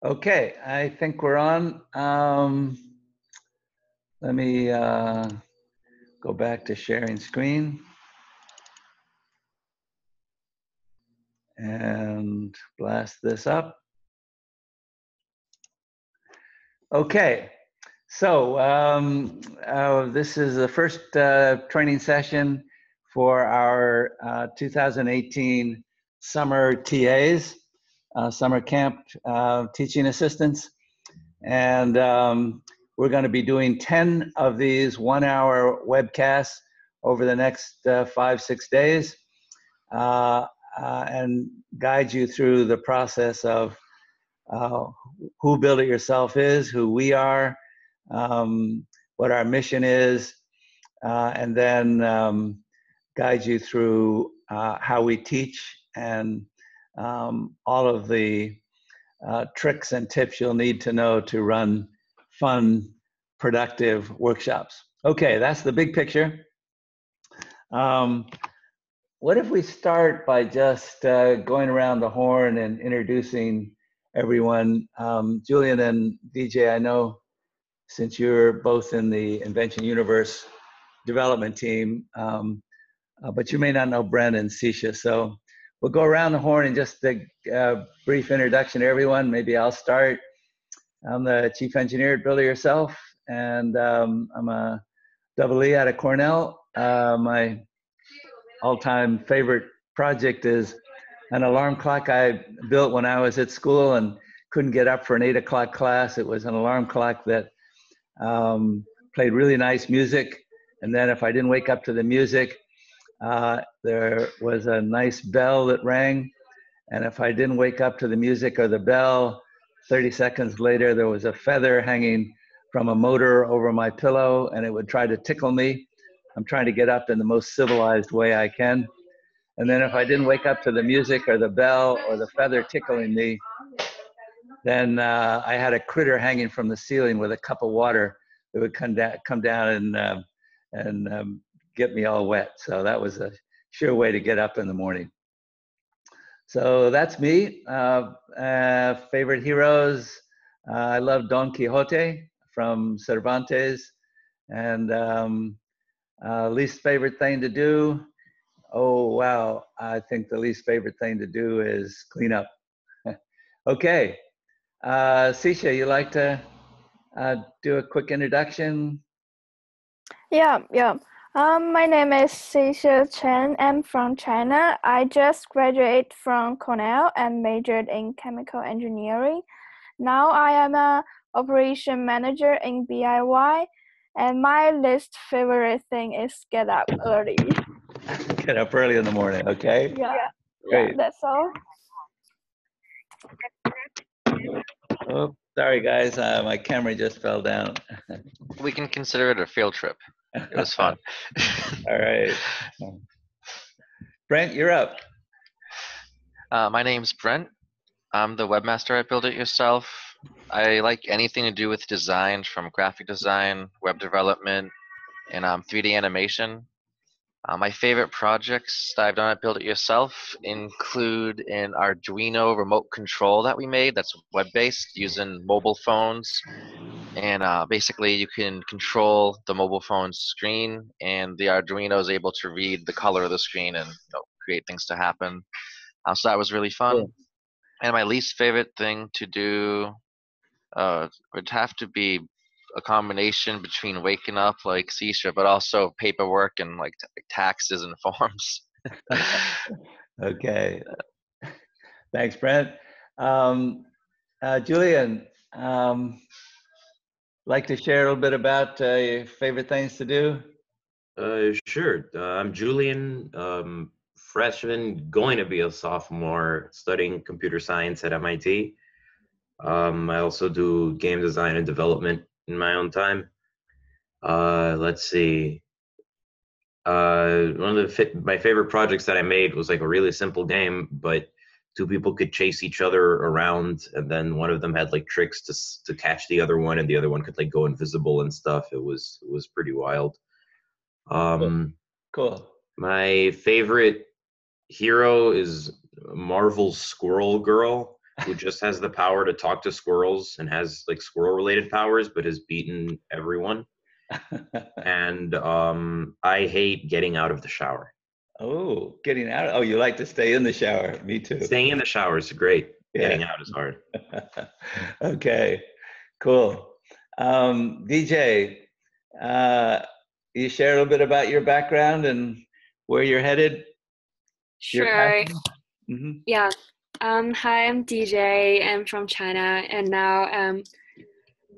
Okay, I think we're on. Let me go back to sharing screen and blast this up. Okay, so this is the first training session for our 2018 summer TAs, summer camp teaching assistants. And we're going to be doing 10 of these 1-hour webcasts over the next 5-6 days and guide you through the process of who Build It Yourself is, who we are, what our mission is, and then guide you through how we teach and all of the tricks and tips you'll need to know to run fun, productive workshops. Okay, that's the big picture. What if we start by just going around the horn and introducing everyone? Julian and DJ, I know since you're both in the Invention Universe development team, but you may not know Brent and Sisha, so we'll go around the horn and just a brief introduction to everyone. Maybe I'll start. I'm the chief engineer at Build It Yourself, and I'm a double E out of Cornell. My all-time favorite project is an alarm clock I built when I was at school and couldn't get up for an 8 o'clock class. It was an alarm clock that played really nice music, and then if I didn't wake up to the music, there was a nice bell that rang, and if I didn't wake up to the music or the bell, 30 seconds later there was a feather hanging from a motor over my pillow, and it would try to tickle me. I'm trying to get up in the most civilized way I can. And then if I didn't wake up to the music or the bell or the feather tickling me, then I had a critter hanging from the ceiling with a cup of water that would come down and get me all wet. So that was a sure way to get up in the morning. So that's me. Favorite heroes. I love Don Quixote from Cervantes. And least favorite thing to do. Oh, wow. I think the least favorite thing to do is clean up. Okay. Sisha, you like to do a quick introduction? Yeah. My name is Sisha Chen. I'm from China. I just graduated from Cornell and majored in chemical engineering. Now I am an operation manager in BIY, and my least favorite thing is get up early. Get up early in the morning, okay? Yeah, Great. that's all. Oh, sorry guys, my camera just fell down. We can consider it a field trip. It was fun. All right. Brent, you're up. My name's Brent. I'm the webmaster at Build It Yourself. I like anything to do with design, from graphic design, web development, and 3D animation. My favorite projects that I've done at Build It Yourself include an Arduino remote control that we made that's web-based using mobile phones. And basically you can control the mobile phone's screen, and the Arduino is able to read the color of the screen and create things to happen. So that was really fun. Cool. And my least favorite thing to do would have to be a combination between waking up like Sisha, but also paperwork and like taxes and forms. Okay. Thanks, Brent. Julian, like to share a little bit about your favorite things to do? Sure. I'm Julian, freshman, going to be a sophomore, studying computer science at MIT. I also do game design and development in my own time. Let's see. One of my favorite projects that I made was like a really simple game, but two people could chase each other around, and then one of them had like tricks to catch the other one, and the other one could like go invisible and stuff. It was pretty wild. Cool. My favorite hero is Marvel's Squirrel Girl. who just has the power to talk to squirrels and has like squirrel related powers, but has beaten everyone. And I hate getting out of the shower. Oh, getting out. Oh, you like to stay in the shower. Me too. Staying in the shower is great. Yeah. Getting out is hard. Okay, cool. DJ, you share a little bit about your background and where you're headed? Your Sure. passion? Mhm. Yeah. Hi, I'm DJ. I'm from China, and now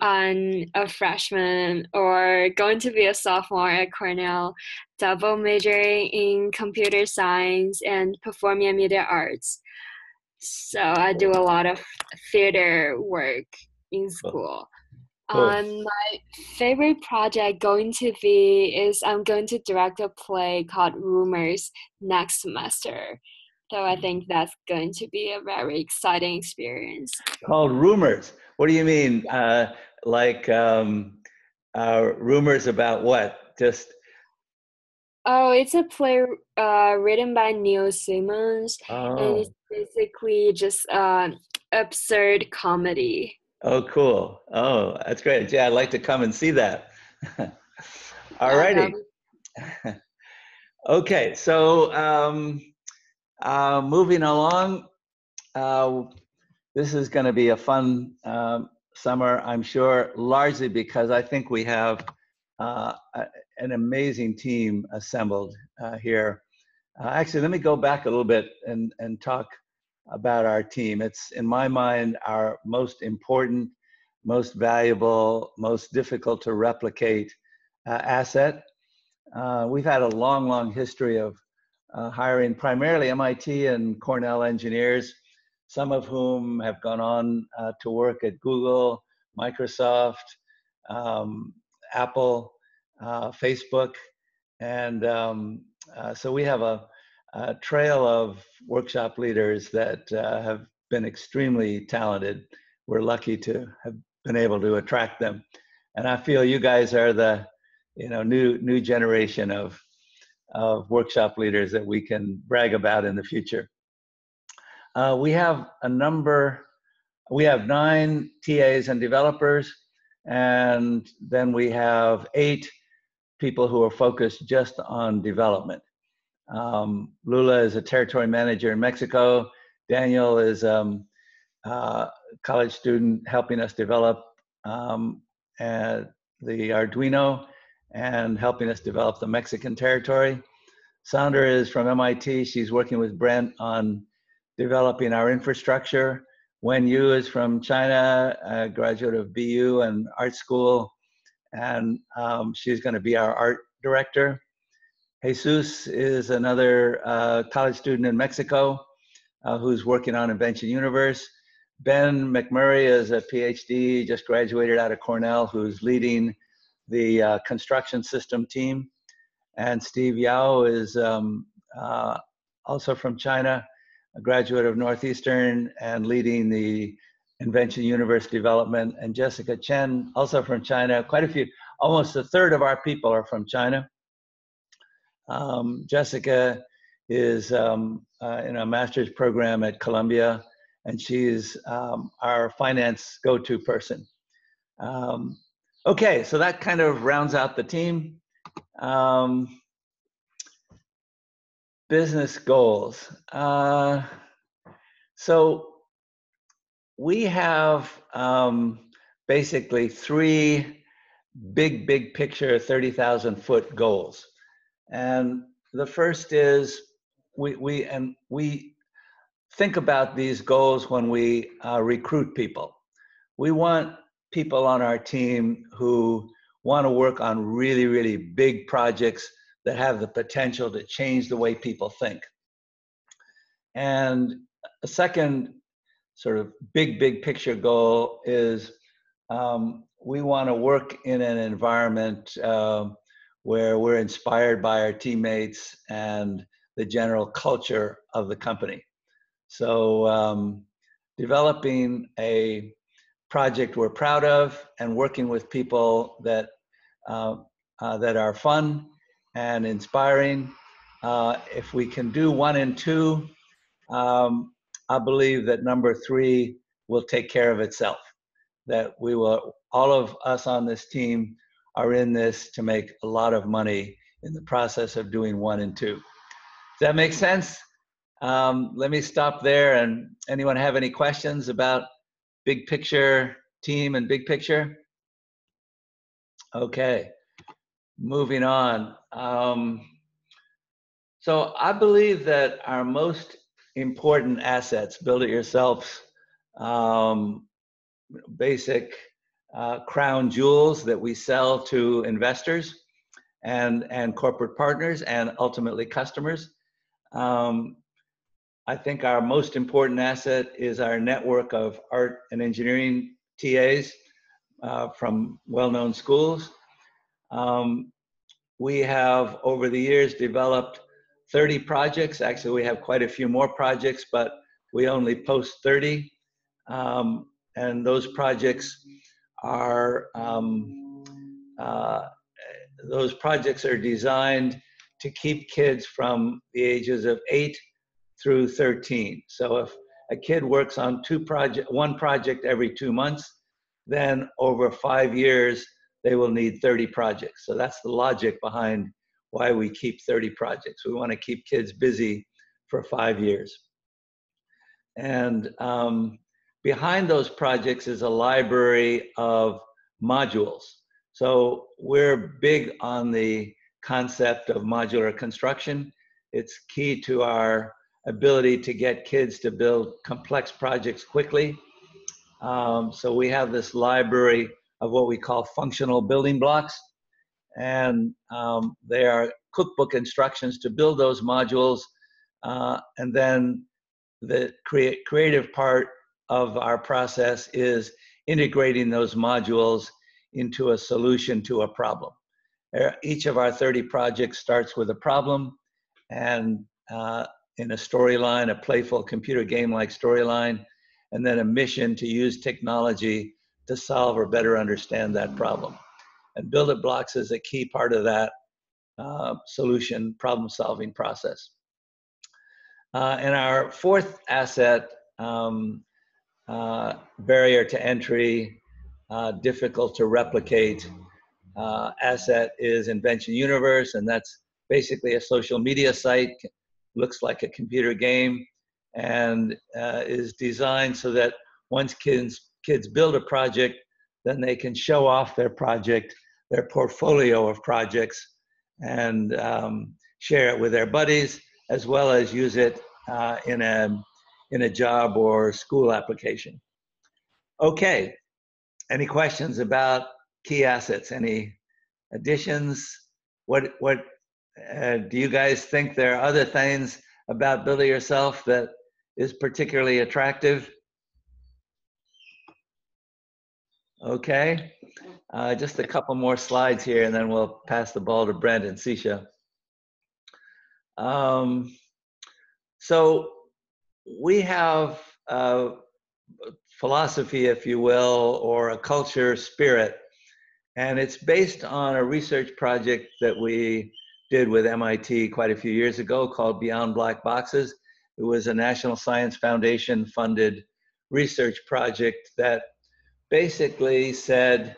I'm a freshman or going to be a sophomore at Cornell, double majoring in computer science and performing and media arts. So I do a lot of theater work in school. Cool. My favorite project going to be is I'm going to direct a play called Rumors next semester. So I think that's going to be a very exciting experience. Called Rumors. What do you mean? Like rumors about what? Just Oh, it's a play written by Neil Simmons, and it's basically just absurd comedy. Oh, cool. Oh, that's great. Yeah, I'd like to come and see that. All righty. Okay, so moving along, this is going to be a fun summer, I'm sure, largely because I think we have an amazing team assembled here. Actually, let me go back a little bit and talk about our team. It's, in my mind, our most important, most valuable, most difficult to replicate asset. We've had a long, long history of hiring primarily MIT and Cornell engineers, some of whom have gone on to work at Google, Microsoft, Apple, Facebook. And so we have a trail of workshop leaders that have been extremely talented. We're lucky to have been able to attract them. And I feel you guys are the new generation of workshop leaders that we can brag about in the future. We have 9 TAs and developers, and then we have 8 people who are focused just on development. Lula is a territory manager in Mexico. Daniel is a college student helping us develop the Arduino and helping us develop the Mexican territory. Sandra is from MIT. She's working with Brent on developing our infrastructure. Wen Yu is from China, a graduate of BU and art school, and she's going to be our art director. Jesus is another college student in Mexico who's working on Invention Universe. Ben McMurray is a PhD, just graduated out of Cornell, who's leading the construction system team. And Steve Yao is also from China, a graduate of Northeastern and leading the Invention Universe development. And Jessica Chen, also from China. Quite a few, almost a third of our people are from China. Jessica is in a master's program at Columbia, and she's our finance go-to person. Okay, so that kind of rounds out the team. Business goals. So we have basically 3 big picture 30,000-foot goals. And the first is we think about these goals when we recruit people. We want people on our team who want to work on really big projects that have the potential to change the way people think. And a second sort of big picture goal is we want to work in an environment where we're inspired by our teammates and the general culture of the company. So developing a project we're proud of and working with people that are fun and inspiring. If we can do 1 and 2, I believe that number 3 will take care of itself. That we will, all of us on this team are in this to make a lot of money in the process of doing 1 and 2. Does that make sense? Let me stop there. And anyone have any questions about big picture team and big picture? Okay, moving on. So I believe that our most important assets, build it yourself, basic crown jewels that we sell to investors and corporate partners and ultimately customers. I think our most important asset is our network of art and engineering TAs from well-known schools. We have, over the years, developed 30 projects. Actually, we have quite a few more projects, but we only post 30. And those projects are designed to keep kids from the ages of 8 through 13. So if a kid works on one project every 2 months, then over 5 years, they will need 30 projects. So that's the logic behind why we keep 30 projects. We want to keep kids busy for 5 years. And behind those projects is a library of modules. So we're big on the concept of modular construction. It's key to our ability to get kids to build complex projects quickly. So we have this library of what we call functional building blocks. And they are cookbook instructions to build those modules. And then the creative part of our process is integrating those modules into a solution to a problem. Each of our 30 projects starts with a problem and in a storyline, a playful computer game-like storyline, and then a mission to use technology to solve or better understand that problem. And Build It Blocks is a key part of that solution problem-solving process. And our fourth asset, barrier to entry, difficult to replicate asset is Invention Universe, and that's basically a social media site, looks like a computer game, and is designed so that once kids build a project, then they can show off their project, their portfolio of projects, and share it with their buddies, as well as use it in a job or school application. Okay, any questions about key assets? Any additions? What do you guys think there are other things about Build It Yourself that is particularly attractive? Okay, just a couple more slides here and then we'll pass the ball to Brent and Sisha. So we have a philosophy, if you will, or a culture spirit, and it's based on a research project that we did with MIT quite a few years ago called Beyond Black Boxes. It was a National Science Foundation funded research project that basically said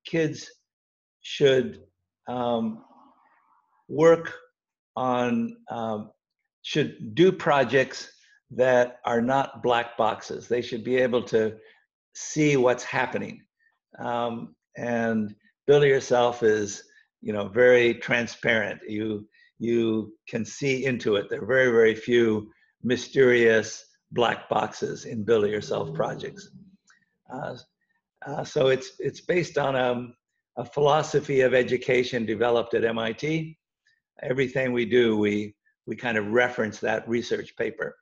kids should should do projects that are not black boxes. They should be able to see what's happening. And Build It Yourself is, very transparent. You can see into it. There are very, very few mysterious black boxes in Build It Yourself projects. So it's based on a philosophy of education developed at MIT. Everything we do, we kind of reference that research paper.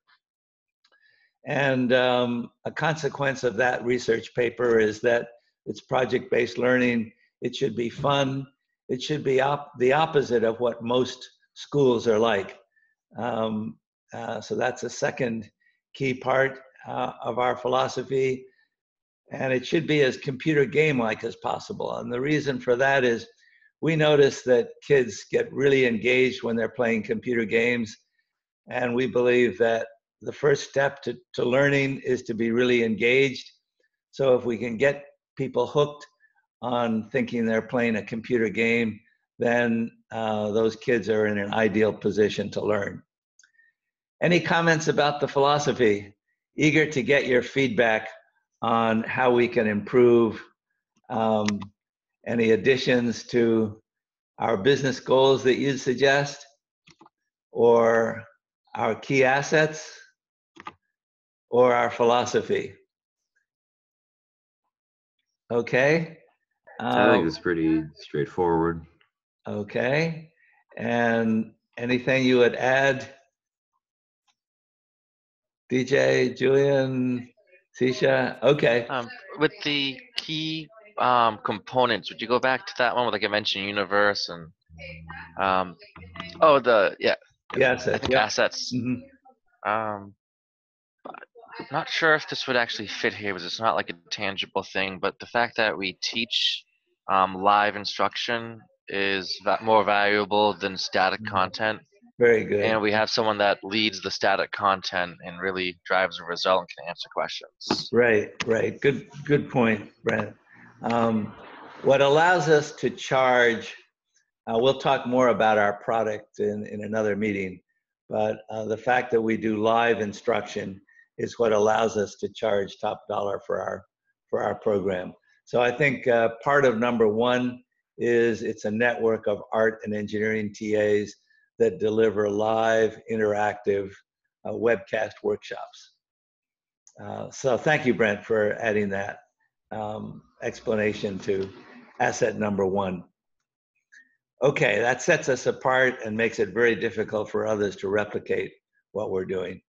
And a consequence of that research paper is that it's project-based learning. It should be fun. It should be the opposite of what most schools are like. So that's a second key part of our philosophy. And it should be as computer game-like as possible. And the reason for that is we notice that kids get really engaged when they're playing computer games. And we believe that, the first step to learning is to be really engaged. So if we can get people hooked on thinking they're playing a computer game, then those kids are in an ideal position to learn. Any comments about the philosophy? Eager to get your feedback on how we can improve. Any additions to our business goals that you'd suggest, or our key assets, or our philosophy? Okay. I think it's pretty straightforward. Okay. And anything you would add, DJ, Julian, Sisha? Okay. With the key components, would you go back to that one with, like I mentioned, universe and Assets. Yeah. assets. Mhm. Not sure if this would actually fit here because it's not like a tangible thing, but the fact that we teach live instruction is more valuable than static content. Very good. And we have someone that leads the static content and really drives the result and can answer questions. Right. Good point, Brent. What allows us to charge, we'll talk more about our product in another meeting, but the fact that we do live instruction is what allows us to charge top dollar for our program. So I think part of number one is it's a network of art and engineering TAs that deliver live, interactive webcast workshops. So thank you, Brent, for adding that explanation to asset number one. Okay, that sets us apart and makes it very difficult for others to replicate what we're doing.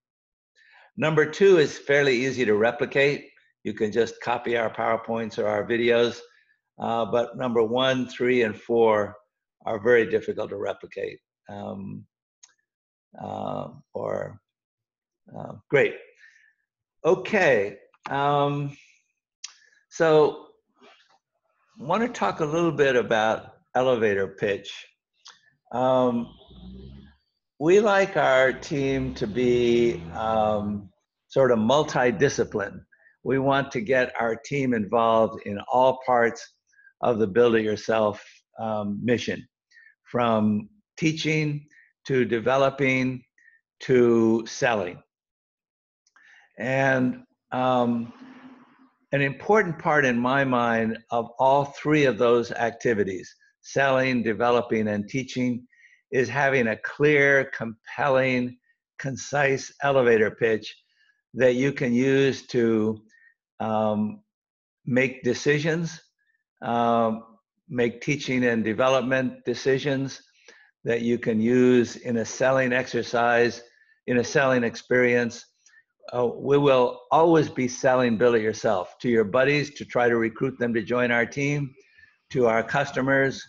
Number two is fairly easy to replicate. You can just copy our PowerPoints or our videos, but number 1, 3, and 4 are very difficult to replicate. Great. Okay, so I want to talk a little bit about elevator pitch. We like our team to be sort of multidiscipline. We want to get our team involved in all parts of the Build It Yourself mission, from teaching to developing to selling. And an important part in my mind of all three of those activities, selling, developing, and teaching, is having a clear, compelling, concise elevator pitch that you can use to make decisions, make teaching and development decisions that you can use in a selling exercise, in a selling experience. We will always be selling Build It Yourself to your buddies to try to recruit them to join our team, to our customers,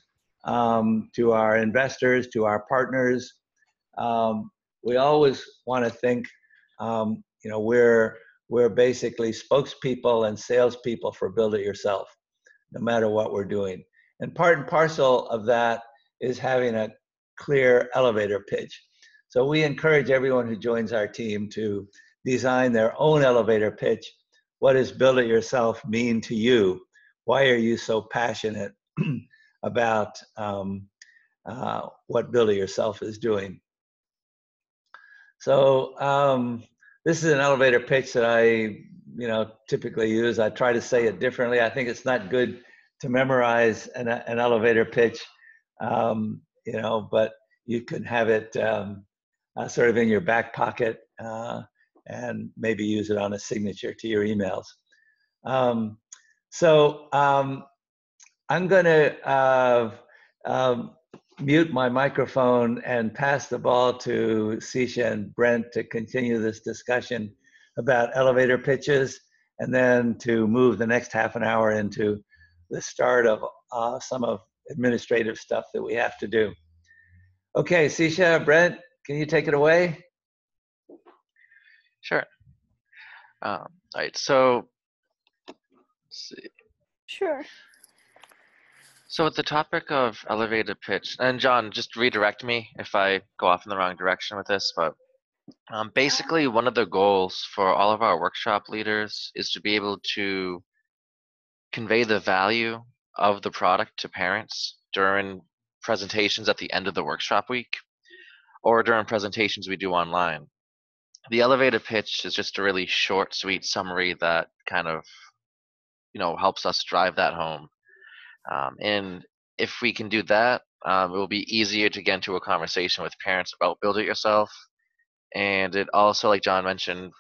to our investors, to our partners. We always want to think, we're basically spokespeople and salespeople for Build It Yourself, no matter what we're doing. And part and parcel of that is having a clear elevator pitch. So we encourage everyone who joins our team to design their own elevator pitch. What does Build It Yourself mean to you? Why are you so passionate about what Build It Yourself is doing? So this is an elevator pitch that I typically use. I try to say it differently. I think it's not good to memorize an elevator pitch, but you can have it sort of in your back pocket and maybe use it on a signature to your emails. I'm going to mute my microphone and pass the ball to Sisha and Brent to continue this discussion about elevator pitches, and then to move the next half an hour into the start of some of administrative stuff that we have to do. Okay, Sisha, Brent, can you take it away? Sure. All right, so let's see. Sure. So with the topic of elevator pitch, and John, just redirect me if I go off in the wrong direction with this, but Basically, one of the goals for all of our workshop leaders is to be able to convey the value of the product to parents during presentations at the end of the workshop week or during presentations we do online. The elevator pitch is just a really short, sweet summary that kind of, helps us drive that home. And if we can do that, it will be easier to get into a conversation with parents about Build It Yourself. And it also, like John mentioned,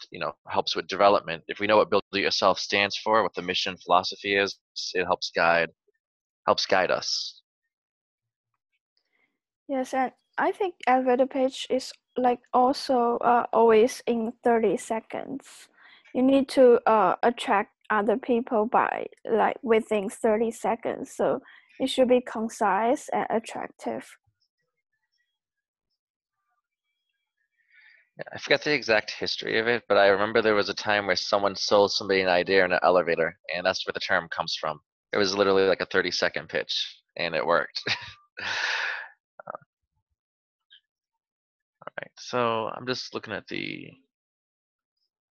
helps with development. If we know what Build It Yourself stands for, what the mission philosophy is, it helps guide us. Yes, and I think elevator pitch is like also always in 30 seconds. You need to attract other people by like within 30 seconds. So it should be concise and attractive. I forget the exact history of it, but I remember there was a time where someone sold somebody an idea in an elevator, and that's where the term comes from. It was literally like a 30-second pitch, and it worked. All right, so I'm just looking at the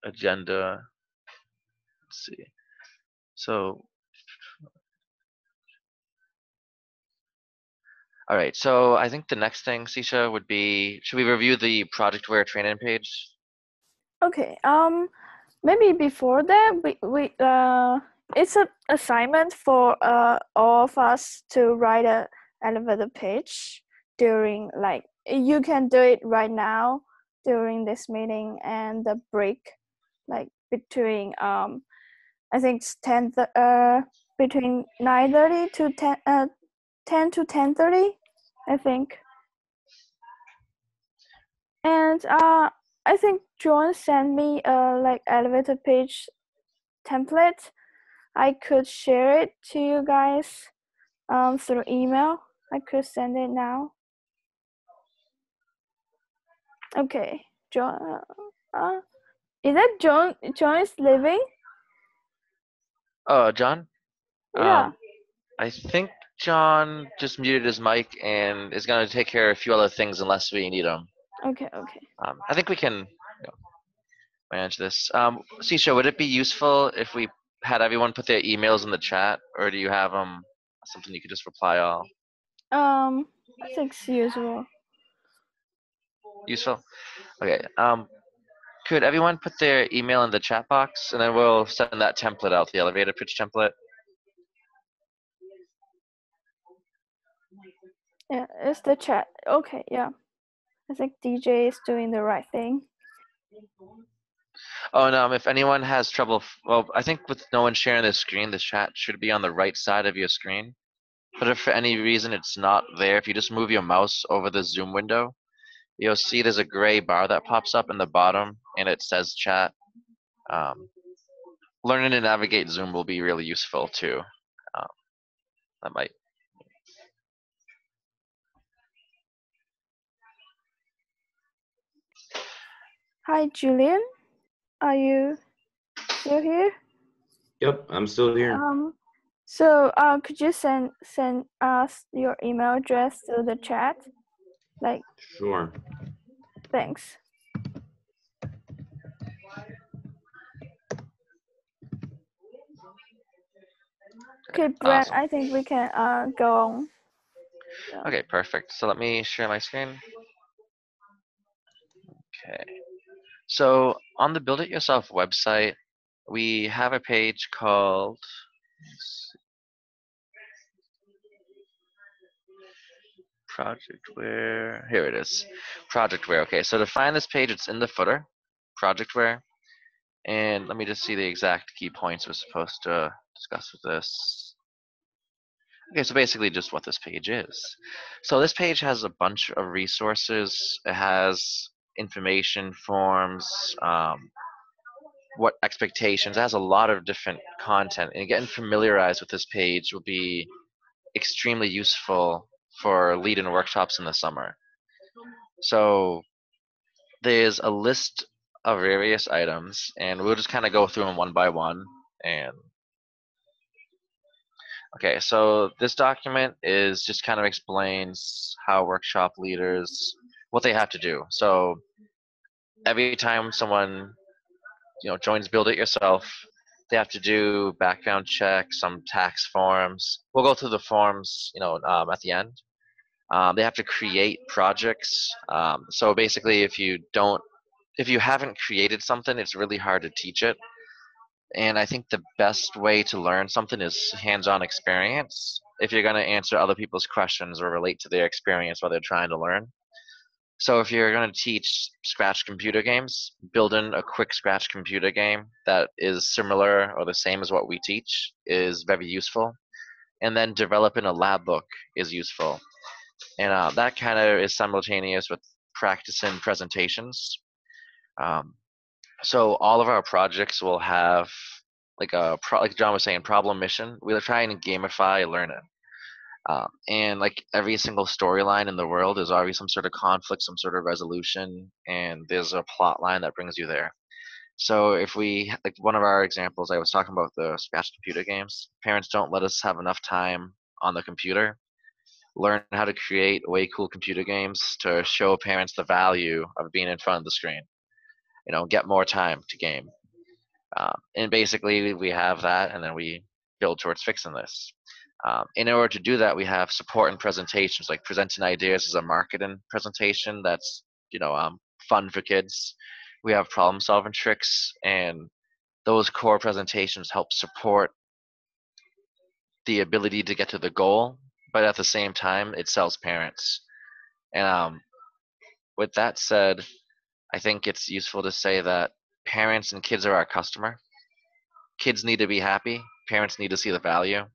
agenda. Let's see. So, all right, so I think the next thing, Sisha, would be, should we review the Projectware training page? Okay, maybe before that, we it's an assignment for all of us to write a elevator pitch during like you can do it right now during this meeting and the break like between I think it's between 9:30 to 10 to 10:30 I think. And I think John sent me a like elevator page template. I could share it to you guys through email. I could send it now. Okay, John. Is that John? John is leaving? Oh, John? Yeah. I think John just muted his mic and is going to take care of a few other things unless we need him. Okay. Okay. I think we can manage this. Sisha, would it be useful if we had everyone put their emails in the chat, or do you have something you could just reply all? I think it's usual. Useful. Okay. Could everyone put their email in the chat box, and then we'll send that template out, the elevator pitch template. Yeah, it's the chat. Okay. Yeah. I think DJ is doing the right thing. Oh, no, if anyone has trouble, well, I think with no one sharing the screen, the chat should be on the right side of your screen. But if for any reason it's not there, if you just move your mouse over the Zoom window, you'll see there's a gray bar that pops up in the bottom, and it says chat. Learning to navigate Zoom will be really useful too. That might. Hi, Julian. Are you still here? Yep, I'm still here. So could you send us your email address to the chat? Like. Sure. Thanks. Okay, Brent, Awesome. I think we can go on. Yeah. Okay, perfect. So let me share my screen. Okay. So on the Build It Yourself website, we have a page called Projectware. Here it is. Projectware. Okay, so to find this page, it's in the footer, Projectware. And let me just see the exact key points we're supposed to discuss with this. Okay, so basically just what this page is. So this page has a bunch of resources. It has information, forms, what expectations. It has a lot of different content. And getting familiarized with this page will be extremely useful for lead-in workshops in the summer. So there's a list of various items, and we'll just kind of go through them one by one. And okay, so this document is just kind of explains how workshop leaders, what they have to do. So every time someone joins Build It Yourself, they have to do background checks, some tax forms. We'll go through the forms, at the end. They have to create projects. So basically, if you haven't created something, it's really hard to teach it. And I think the best way to learn something is hands-on experience. If you're going to answer other people's questions or relate to their experience while they're trying to learn. So if you're going to teach Scratch computer games, building a quick Scratch computer game that is similar or the same as what we teach is very useful. And then developing a lab book is useful. And that kind of is simultaneous with practicing presentations. Um, so all of our projects will have like John was saying, problem mission. We're trying to gamify learning. And like every single storyline in the world, there's always some sort of conflict, some sort of resolution, and there's a plot line that brings you there. So if we, like one of our examples, I was talking about the Scratch computer games. Parents don't let us have enough time on the computer. Learn how to create way cool computer games to show parents the value of being in front of the screen. Get more time to game. And basically, we have that, and then we build towards fixing this. In order to do that, we have support and presentations, like presenting ideas as a marketing presentation that's fun for kids. We have problem-solving tricks, and those core presentations help support the ability to get to the goal, but at the same time, it sells parents. And with that said, I think it's useful to say that parents and kids are our customer. Kids need to be happy. Parents need to see the value.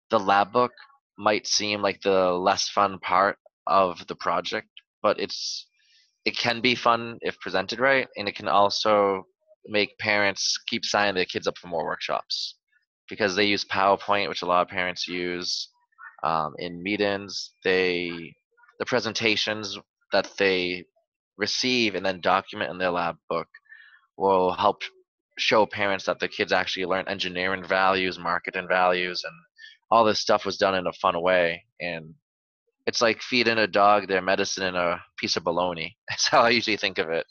The lab book might seem like the less fun part of the project, but it can be fun if presented right, and it can also make parents keep signing their kids up for more workshops because they use PowerPoint, which a lot of parents use in meetings. The presentations that they receive and then document in their lab book will help show parents that the kids actually learn engineering values, marketing values, and all this stuff was done in a fun way. And it's like feeding a dog their medicine in a piece of bologna. That's how I usually think of it.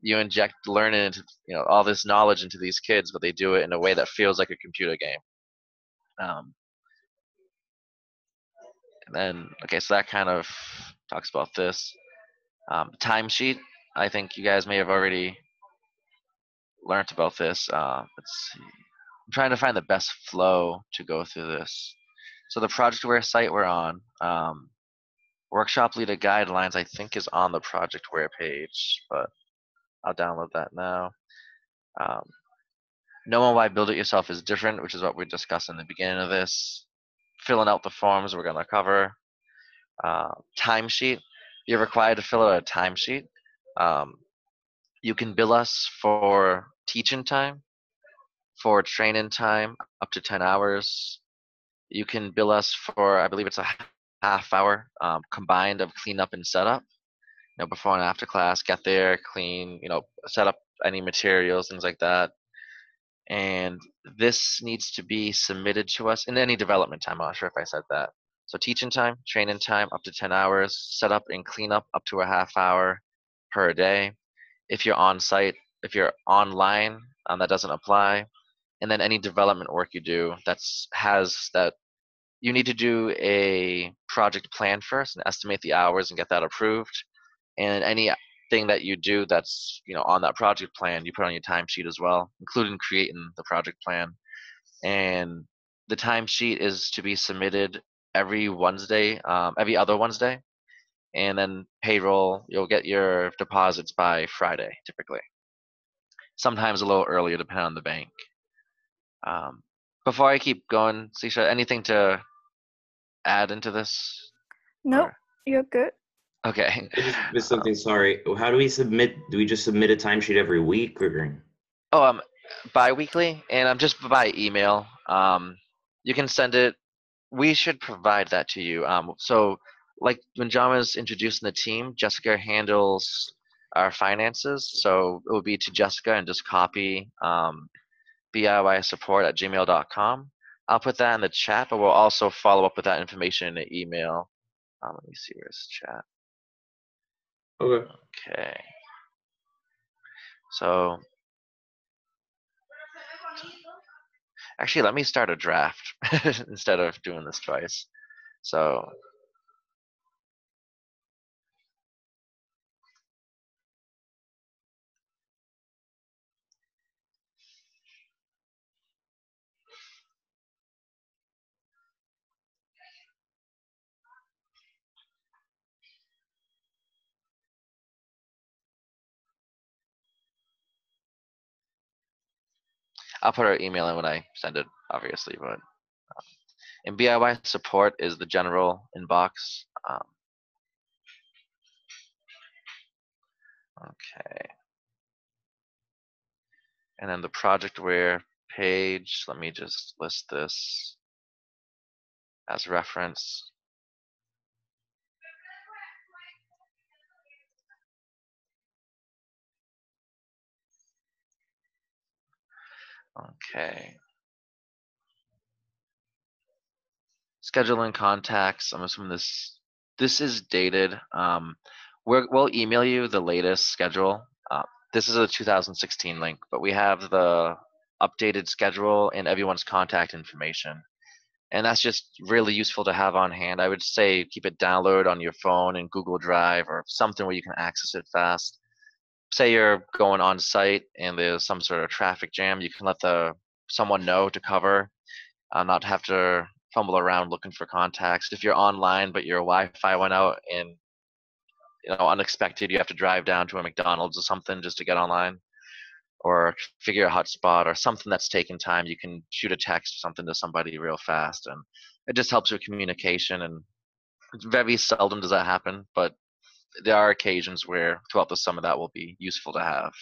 You inject learning into all this knowledge into these kids, but they do it in a way that feels like a computer game. Um, and then okay, so that kind of talks about this timesheet. I think you guys may have already learned about this. Let's see. I'm trying to find the best flow to go through this. So the ProjectWare site we're on, workshop leader guidelines, I think is on the ProjectWare page, but I'll download that now. Knowing why Build It Yourself is different, which is what we discussed in the beginning of this. Filling out the forms we're going to cover. Timesheet. You're required to fill out a timesheet. You can bill us for teaching time, for training time, up to 10 hours. You can bill us for, I believe it's a half hour combined of cleanup and setup. Before and after class, get there, clean, set up any materials, things like that. And this needs to be submitted to us in any development time. I'm not sure if I said that. So teaching time, training time, up to 10 hours, setup and cleanup up to a half hour per day. If you're on site, if you're online, that doesn't apply. And then any development work you do has that you need to do a project plan first and estimate the hours and get that approved. And anything that you do that's on that project plan, you put on your timesheet as well, including creating the project plan. And the timesheet is to be submitted every Wednesday, every other Wednesday, and then payroll. You'll get your deposits by Friday, typically. Sometimes a little earlier, depending on the bank. Before I keep going, Sisha, anything to add into this? Nope, Or- you're good. Okay. I just missed something. Sorry. How do we submit? Do we just submit a timesheet every week, or? Oh, bi-weekly, and I'm just by email. You can send it. We should provide that to you. So, like when John was introducing the team, Jessica handles our finances. So it would be to Jessica and just copy biysupport@gmail.com. I'll put that in the chat, but we'll also follow up with that information in the email. Let me see where's chat. Okay. Okay. So actually, let me start a draft instead of doing this twice. So I'll put our email in when I send it, obviously, but and BIY support is the general inbox. Okay. And then the projectware page, let me just list this as reference. Okay. Scheduling contacts, I'm assuming this is dated. We'll email you the latest schedule. This is a 2016 link, but we have the updated schedule and everyone's contact information. And that's just really useful to have on hand. I would say keep it download on your phone in Google Drive or something where you can access it fast. Say you're going on site and there's some sort of traffic jam, you can let someone know to cover, not have to fumble around looking for contacts. If you're online but your Wi-Fi went out and unexpected, you have to drive down to a McDonald's or something just to get online, or figure a hotspot or something that's taking time, you can shoot a text or something to somebody real fast, and it just helps with communication. And very seldom does that happen, but there are occasions where throughout the summer that will be useful to have.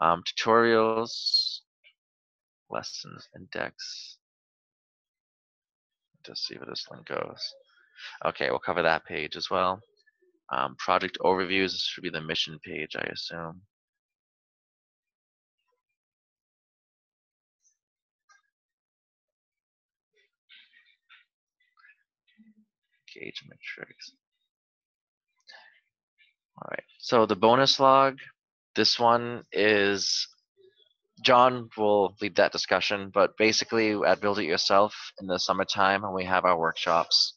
Tutorials, lessons, index. Just see where this link goes. Okay, we'll cover that page as well. Project overviews, this should be the mission page, I assume. Engagement metrics. All right, so the bonus log, this one is, John will lead that discussion, but basically at Build It Yourself in the summertime when we have our workshops,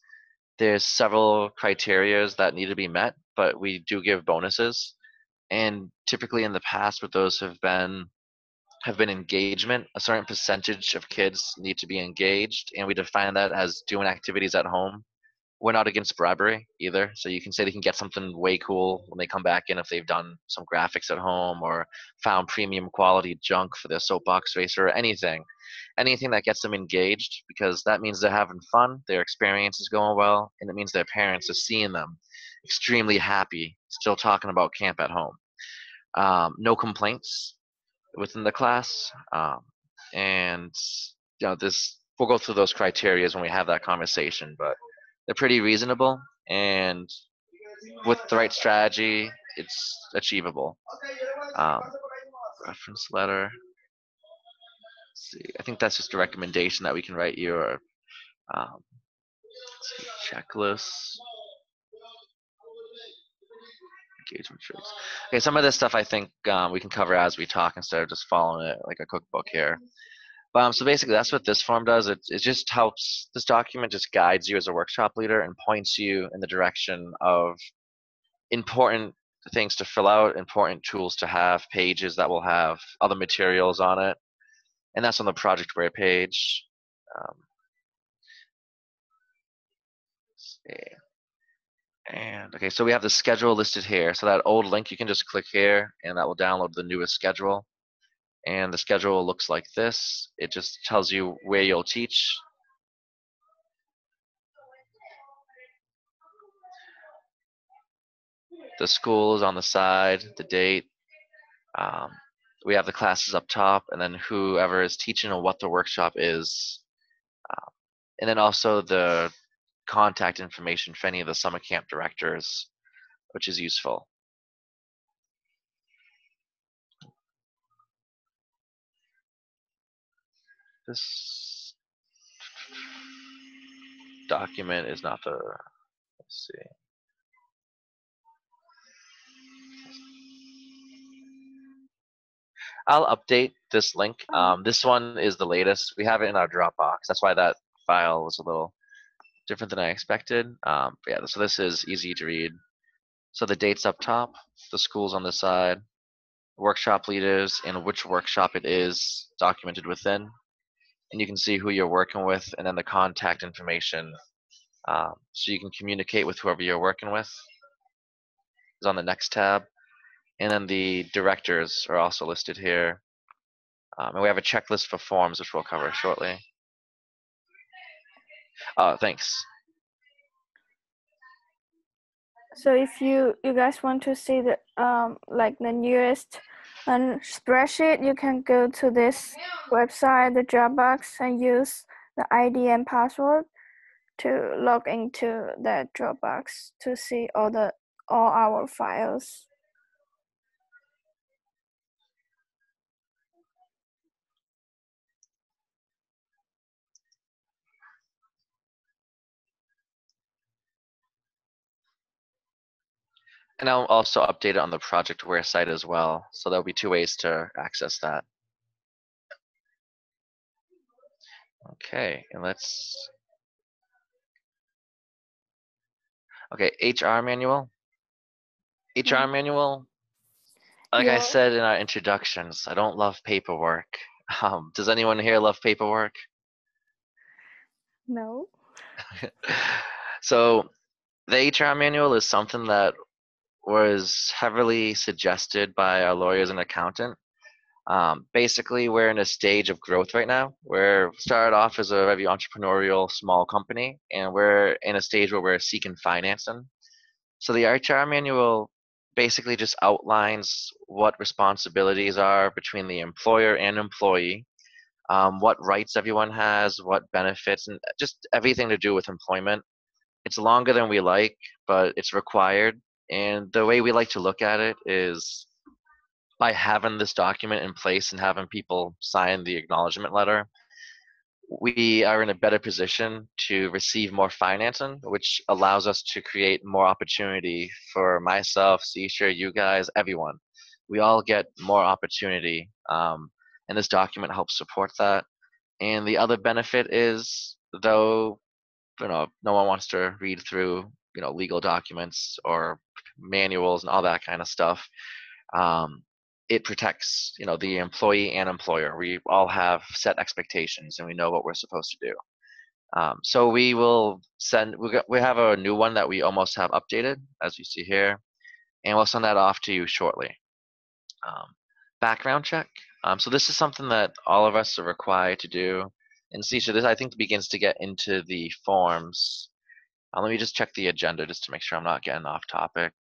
there's several criterias that need to be met, but we do give bonuses. And typically in the past, with those have been engagement. A certain percentage of kids need to be engaged, and we define that as doing activities at home. We're not against bribery either, so you can say they can get something way cool when they come back in if they've done some graphics at home or found premium quality junk for their soapbox racer or anything that gets them engaged, because that means they're having fun, their experience is going well, and it means their parents are seeing them extremely happy still talking about camp at home. No complaints within the class, and this, we'll go through those criterias when we have that conversation, but they're pretty reasonable, and with the right strategy, it's achievable. Reference letter. Let's see, I think that's just a recommendation that we can write you, or checklist. Engagement tricks. Okay, some of this stuff I think we can cover as we talk instead of just following it like a cookbook here. So basically, that's what this form does. It just helps, this document just guides you as a workshop leader and points you in the direction of important things to fill out, important tools to have, pages that will have other materials on it. And that's on the projectware page. Let's see. And okay, so we have the schedule listed here. So that old link, you can just click here and that will download the newest schedule. And the schedule looks like this. It just tells you where you'll teach. The school is on the side, the date. We have the classes up top, and then whoever is teaching and what the workshop is. And then also the contact information for any of the summer camp directors, which is useful. This document is not the, let's see. I'll update this link. This one is the latest. We have it in our Dropbox. That's why that file was a little different than I expected. But yeah, so this is easy to read. So the dates up top, the schools on the side, workshop leaders, and which workshop it is documented within. And you can see who you're working with, and then the contact information, so you can communicate with whoever you're working with is on the next tab. And then the directors are also listed here. And we have a checklist for forms, which we'll cover shortly. Thanks. So if you guys want to see the like the newest spreadsheet, you can go to this website, the Dropbox, and use the ID and password to log into that Dropbox to see all our files. And I'll also update it on the Projectware site as well. So there'll be 2 ways to access that. Okay, and okay, HR manual. HR manual, like I said in our introductions, I don't love paperwork. Does anyone here love paperwork? No. So the HR manual is something that was heavily suggested by our lawyers and accountant. Basically, we're in a stage of growth right now. We're started off as a very entrepreneurial small company, and we're in a stage where we're seeking financing. So the HR manual basically just outlines what responsibilities are between the employer and employee, what rights everyone has, what benefits, and just everything to do with employment. It's longer than we like, but it's required. And the way we like to look at it is by having this document in place and having people sign the acknowledgement letter, we are in a better position to receive more financing, which allows us to create more opportunity for myself, Seisha, you guys, everyone. We all get more opportunity, and this document helps support that. And the other benefit is, though, no one wants to read through, legal documents or manuals and all that kind of stuff. It protects, the employee and employer. We all have set expectations and we know what we're supposed to do. So we will we have a new one that we almost have updated, as you see here, and we'll send that off to you shortly. Background check. So this is something that all of us are required to do. And Seisha, this I think begins to get into the forms. Let me just check the agenda just to make sure I'm not getting off topic.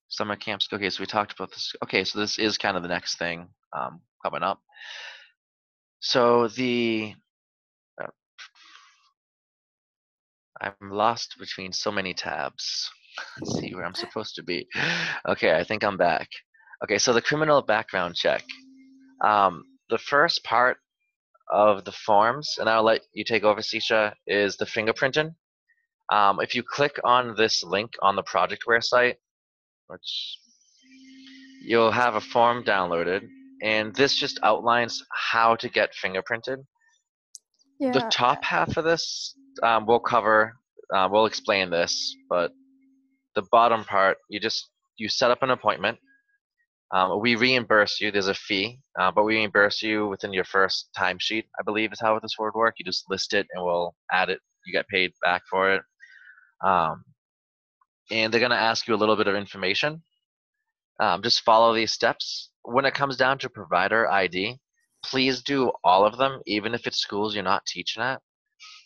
Summer camps. Okay, so we talked about this. Okay, so this is kind of the next thing coming up. So I'm lost between so many tabs. Let's see where I'm supposed to be. Okay, I think I'm back. Okay, so the criminal background check. The first part of the forms, and I'll let you take over, Seisha, is the fingerprinting. If you click on this link on the Projectware site, which you'll have a form downloaded, and this just outlines how to get fingerprinted. Yeah. The top half of this we'll cover, we'll explain this, but the bottom part, you set up an appointment. We reimburse you. There's a fee, but we reimburse you within your first timesheet, I believe is how this would work. You just list it and we'll add it. You get paid back for it. And they're going to ask you a little bit of information. Just follow these steps. When it comes down to provider ID, please do all of them, even if it's schools you're not teaching at.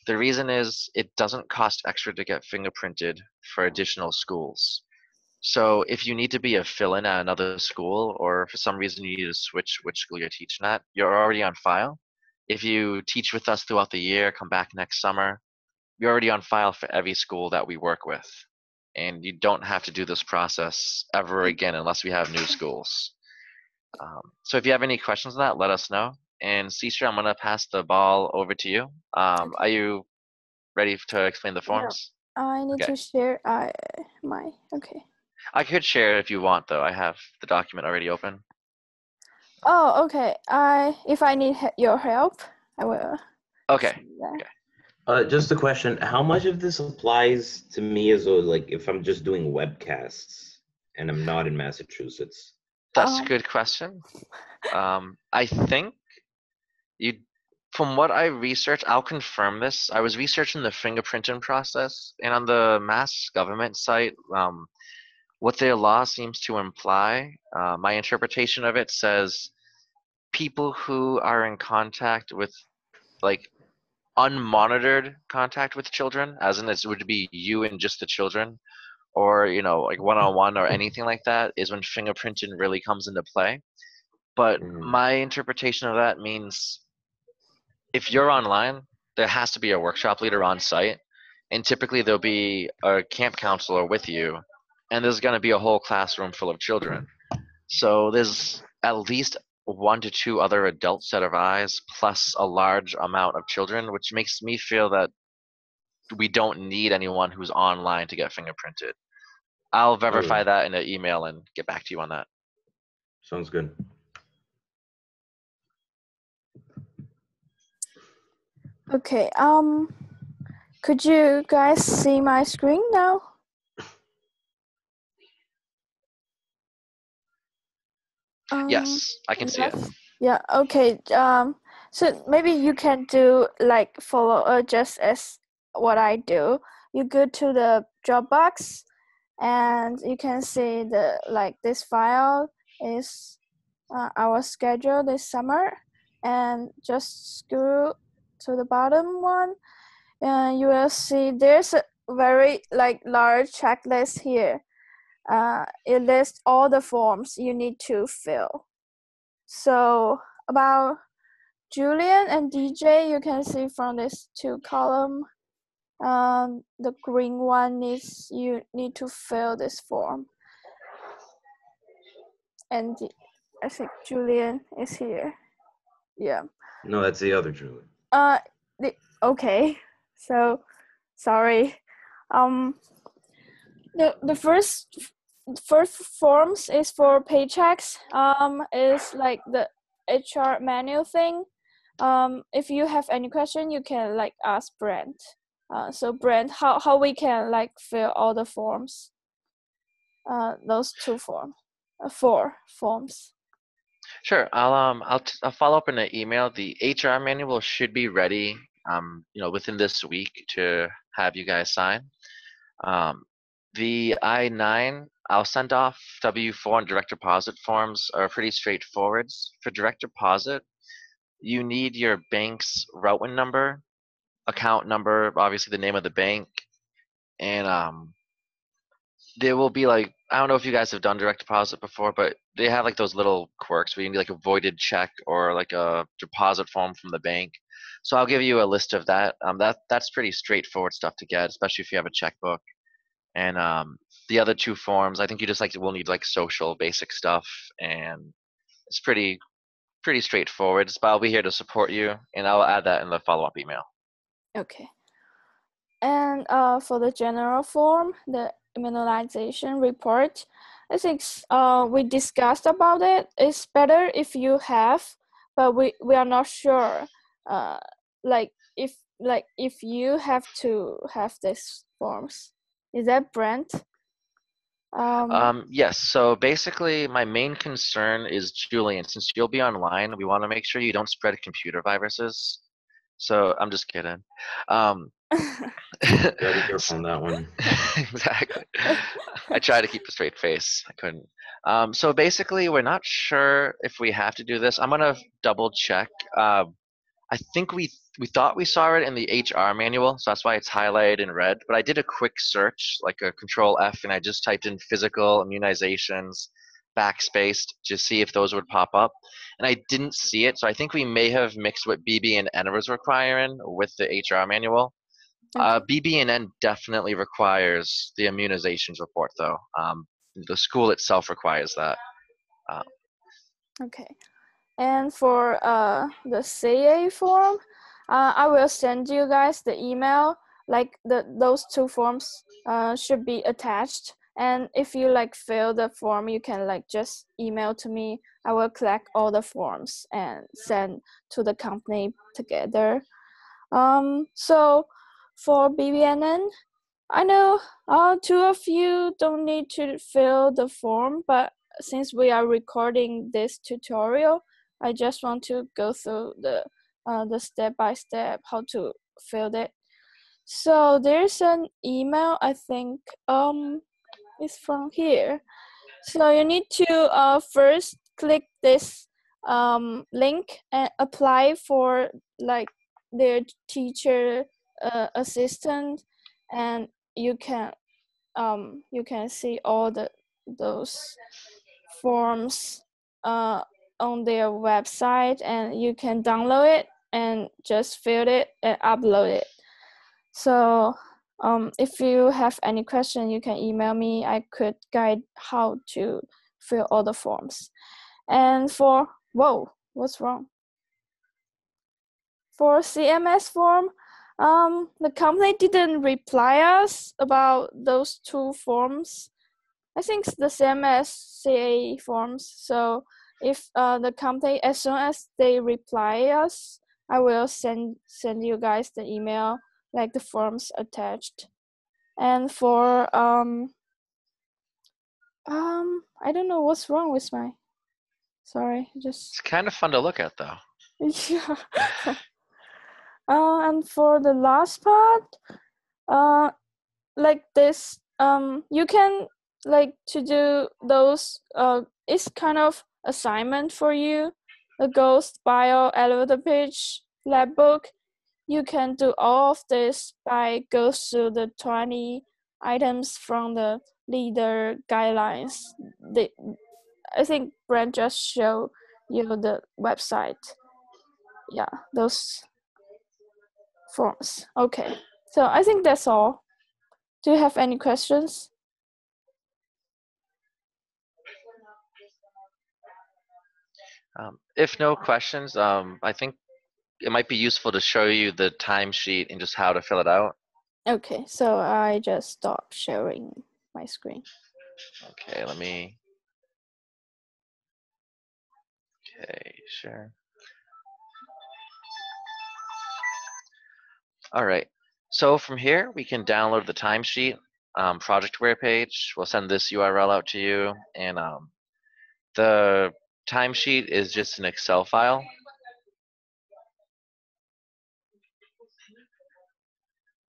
The reason is it doesn't cost extra to get fingerprinted for additional schools. So if you need to be a fill-in at another school, or for some reason you need to switch which school you're teaching at, you're already on file. If you teach with us throughout the year, come back next summer, you're already on file for every school that we work with. And you don't have to do this process ever again unless we have new schools. So if you have any questions on that, let us know. And Seisha, I'm going to pass the ball over to you. Okay. Are you ready to explain the forms? I need to share okay. I could share it if you want, though. I have the document already open. Oh, okay. If I need your help, I will. Okay. Just a question: how much of this applies to me as though, like, if I'm just doing webcasts and I'm not in Massachusetts? That's a good question. I think you, from what I researched, I'll confirm this. I was researching the fingerprinting process, and on the Mass government site, what their law seems to imply, my interpretation of it says people who are in contact with, like, unmonitored contact with children, as in this would be you and just the children, or like one-on-one or anything like that, is when fingerprinting really comes into play. But my interpretation of that means if you're online, there has to be a workshop leader on site, and typically there'll be a camp counselor with you, and there's going to be a whole classroom full of children. So there's at least 1 to 2 other adult set of eyes plus a large amount of children, which makes me feel that we don't need anyone who's online to get fingerprinted. I'll verify that in an email and get back to you on that. Sounds good. Okay. Could you guys see my screen now? Yes, I can see it. Yeah. Okay. So maybe you can do like follow just as what I do. You go to the Dropbox, and you can see this file is our schedule this summer, and just scroll to the bottom one, and you will see there's a very large checklist here. It lists all the forms you need to fill. So about Julian and DJ, you can see from this 2 column, the green one you need to fill this form. And I think Julian is here. Yeah. No, that's the other Julian. Okay. So, sorry. The first forms is for paychecks. Is like the HR manual thing. If you have any question, you can ask Brent. So Brent, how we can fill all the forms? Those 4 forms. Sure. I'll follow up in an email. The HR manual should be ready, within this week to have you guys sign. The I-9, I'll send off W-4 and direct deposit forms are pretty straightforward. For direct deposit, you need your bank's routing number, account number, obviously the name of the bank, and there will be I don't know if you guys have done direct deposit before, but they have those little quirks where you need a voided check or a deposit form from the bank. So I'll give you a list of that. That's pretty straightforward stuff to get, especially if you have a checkbook. And the other 2 forms, I think you just will need social basic stuff, and it's pretty straightforward. But I'll be here to support you, and I'll add that in the follow-up email. Okay. And for the general form, the immunization report, I think we discussed about it. It's better if you have, but we are not sure. If you have to have these forms. Is that Brent? Yes. So basically, my main concern is Julian. Since you'll be online, we want to make sure you don't spread computer viruses. So I'm just kidding. Gotta be careful on that one. Exactly. I tried to keep a straight face. I couldn't. So basically, we're not sure if we have to do this. I'm gonna double check. I think we thought we saw it in the HR manual, so that's why it's highlighted in red. But I did a quick search, like a Control F, and I just typed in physical immunizations, backspaced, to see if those would pop up. And I didn't see it, so I think we may have mixed what BB&N was requiring with the HR manual. Okay. BB&N definitely requires the immunizations report, though. The school itself requires that. Okay. And for the CA form, I will send you guys the email. Those 2 forms should be attached And if you like fill the form, you can like just email to me. I will collect all the forms and send to the company together. So for BBNN, I know two of you don't need to fill the form, but since we are recording this tutorial, I just want to go through the step by step how to fill it. So there's an email, I think it's from here. So you need to first click this link and apply for like their teacher assistant, and you can see all those forms on their website, and you can download it and just fill it and upload it. So if you have any question, you can email me. I could guide how to fill all the forms. And for, whoa, what's wrong? For CMS form, the company didn't reply us about those two forms. I think it's the same as CA forms. So if the company, as soon as they reply us, I will send you guys the email, like the forms attached. And for I don't know what's wrong with my, sorry, just It's kind of fun to look at, though. yeah. And for the last part, like this, you can like to do those. It's kind of assignment for you. The Ghost Bio Elevator Pitch Lab Book. You can do all of this by go through the 20 items from the leader guidelines. I think Brent just showed you the website. Yeah, those forms. Okay, so I think that's all. Do you have any questions? If no questions, I think it might be useful to show you the timesheet and just how to fill it out. Okay, so I just stopped sharing my screen. Okay, let me. Okay, sure. All right. So from here, we can download the timesheet projectware page. We'll send this URL out to you, and the timesheet is just an Excel file.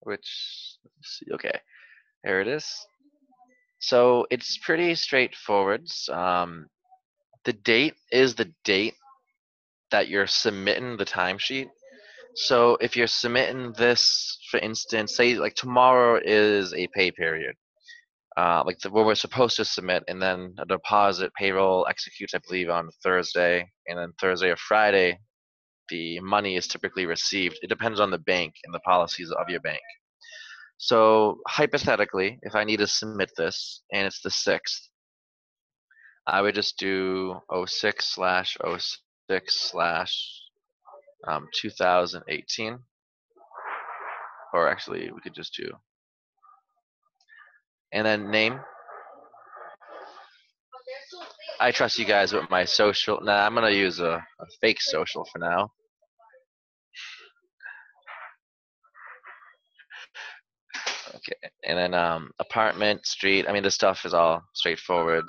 Which, let's see, okay, here it is. So it's pretty straightforward. The date is the date that you're submitting the timesheet. So if you're submitting this, for instance, say like tomorrow is a pay period, like where we're supposed to submit, and then a deposit payroll executes, I believe, on Thursday, and then Thursday or Friday, the money is typically received. It depends on the bank and the policies of your bank. So hypothetically, if I need to submit this and it's the 6th, I would just do 06/06/2018. Or actually, we could just do, and then name. I trust you guys with my social. Nah, I'm gonna use a fake social for now. Okay, and then apartment, street. I mean, this stuff is all straightforward.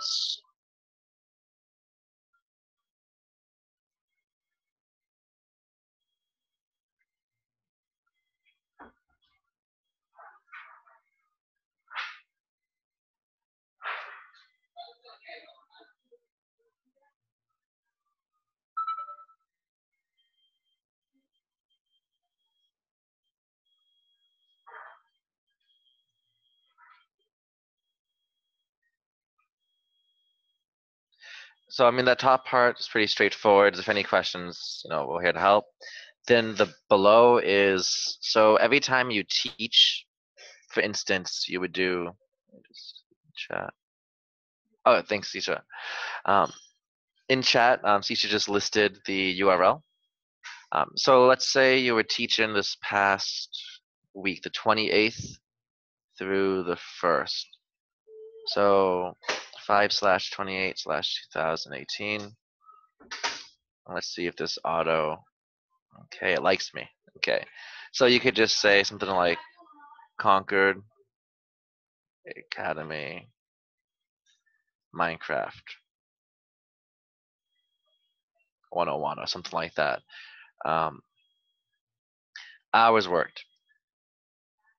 So I mean, that top part is pretty straightforward. If any questions, we're here to help. Then the below is, so every time you teach, for instance, you would do, just chat. Oh, thanks, Sisha. In chat, Sisha just listed the URL. So let's say you were teaching this past week, the 28th through the 1st. So 5/28/2018. Let's see if this auto, okay, it likes me. Okay, so you could just say something like Concord Academy Minecraft 101 or something like that. Hours worked.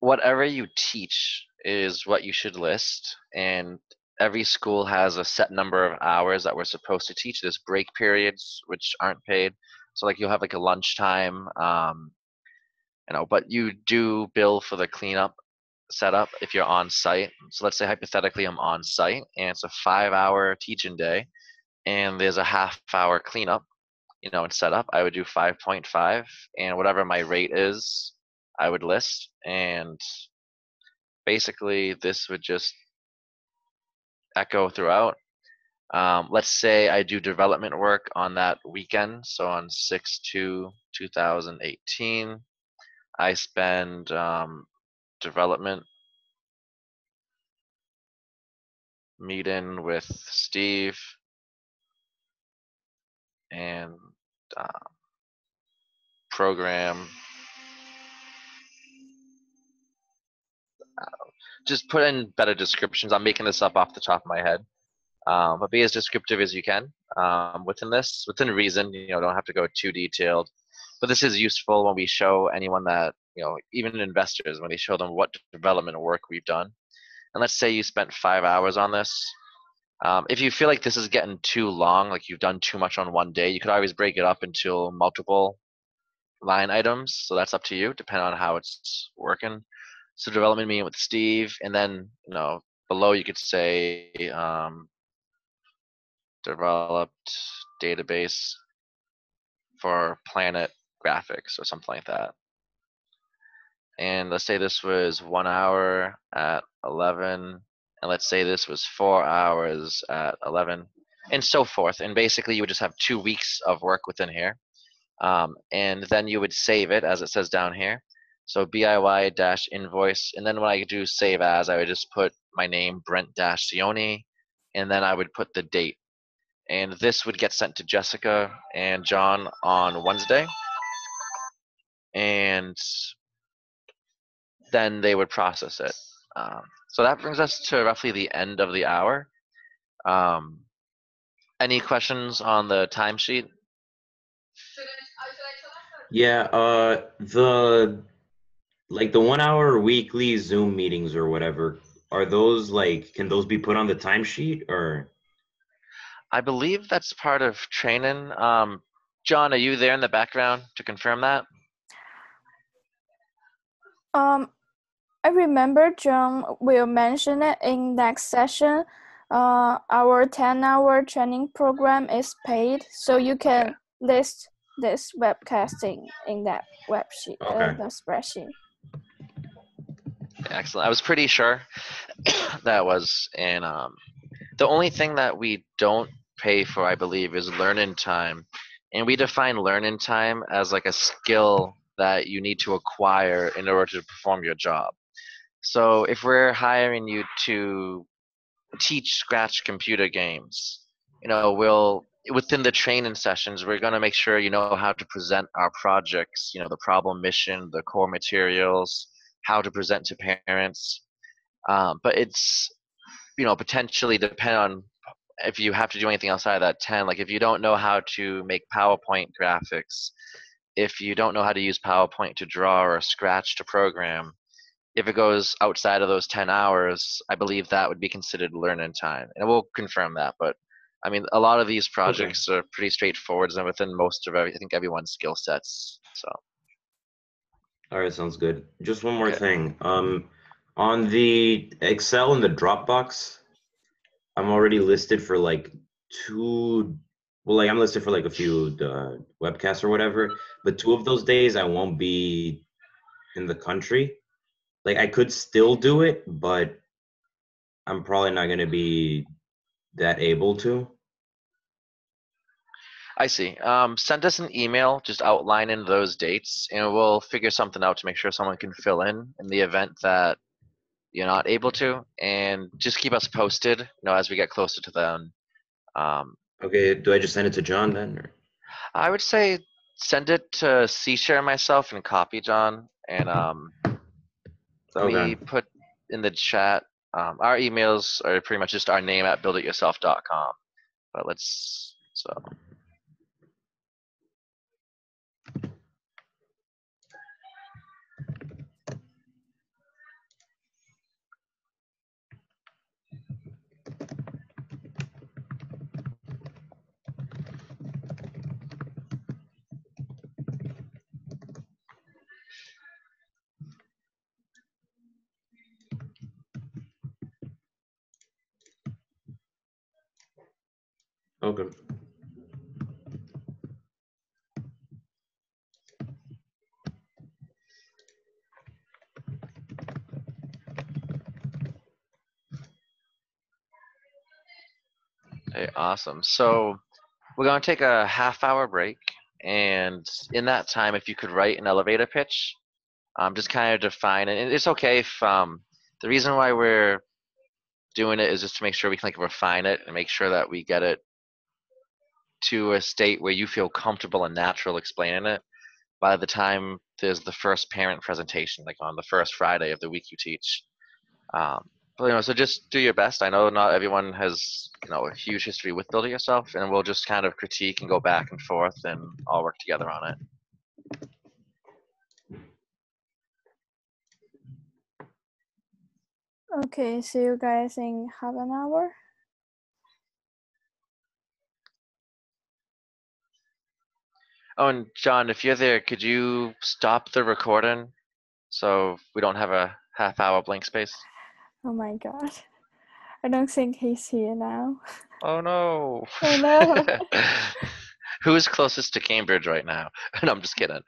Whatever you teach is what you should list, and every school has a set number of hours that we're supposed to teach. There's break periods which aren't paid, so like you'll have like a lunchtime, but you do bill for the cleanup setup if you're on site. So let's say hypothetically I'm on site and it's a 5-hour teaching day, and there's a half-hour cleanup, and setup. I would do 5.5, and whatever my rate is, I would list, and basically this would just echo throughout. Let's say I do development work on that weekend, so on 6/2/2018, I spend development meeting with Steve and program. Just put in better descriptions. I'm making this up off the top of my head. But be as descriptive as you can within reason. Don't have to go too detailed. But this is useful when we show anyone that, even investors, when they show them what development work we've done. And let's say you spent 5 hours on this. If you feel like this is getting too long, like you've done too much on one day, you could always break it up into multiple line items. So that's up to you, depending on how it's working. So development meeting with Steve, and then below you could say developed database for Planet Graphics or something like that. And let's say this was 1 hour at 11, and let's say this was 4 hours at 11, and so forth. And basically you would just have 2 weeks of work within here. And then you would save it as it says down here. So BIY-invoice, and then when I do save as, I would just put my name, Brent-Sioni, and then I would put the date. And this would get sent to Jessica and John on Wednesday. And then they would process it. So that brings us to roughly the end of the hour. Any questions on the timesheet? Yeah, the 1 hour weekly Zoom meetings or whatever, are those can those be put on the timesheet or? I believe that's part of training. John, are you there in the background to confirm that? I remember John will mention it in next session. Our 10-hour training program is paid, so you can list this webcasting in that websheet, the spreadsheet. Excellent. I was pretty sure that was. And the only thing that we don't pay for, I believe, is learning time. And we define learning time as like a skill that you need to acquire in order to perform your job. So if we're hiring you to teach Scratch computer games, within the training sessions, we're going to make sure you know how to present our projects, the problem mission, the core materials, how to present to parents. But it's, potentially depend on if you have to do anything outside of that 10. Like if you don't know how to make PowerPoint graphics, if you don't know how to use PowerPoint to draw or Scratch to program, if it goes outside of those 10 hours, I believe that would be considered learning time. And we'll confirm that. But I mean, a lot of these projects are pretty straightforward and within most of, I think, everyone's skill sets. So. All right, sounds good. Just one more thing. On the Excel and the Dropbox, I'm already listed for I'm listed for a few webcasts or whatever, but 2 of those days I won't be in the country. I could still do it, but I'm probably not going to be that able to. I see. Send us an email just outlining those dates, and we'll figure something out to make sure someone can fill in the event that, you're not able to, and just keep us posted, as we get closer to them. Okay, do I just send it to John then? Or? I would say send it to C-Share myself and copy John, and let me Okay. put in the chat. Our emails are pretty much just our name at buildityourself.com. But Okay. Okay, awesome. So we're going to take a half-hour break, and in that time, if you could write an elevator pitch, just kind of define it. And it's okay if the reason why we're doing it is just to make sure we can refine it and make sure that we get it to a state where you feel comfortable and natural explaining it by the time there's the first parent presentation, like on the first Friday of the week you teach. But so just do your best. I know not everyone has a huge history with Build It Yourself, and we'll just kind of critique and go back and forth and all work together on it. Okay, see you guys in half an hour. Oh, and John, if you're there, could you stop the recording so we don't have a half-hour blank space? Oh my god. I don't think he's here now. Oh no. Oh no. Who is closest to Cambridge right now? No, I'm just kidding.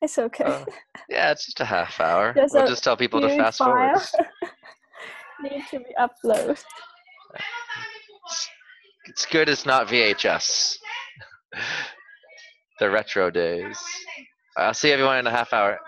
It's okay. Yeah, it's just a half hour. There's We'll a just tell people to huge fast forward. file need to be uploaded. It's good it's not VHS. The retro days. I'll see everyone in a half hour.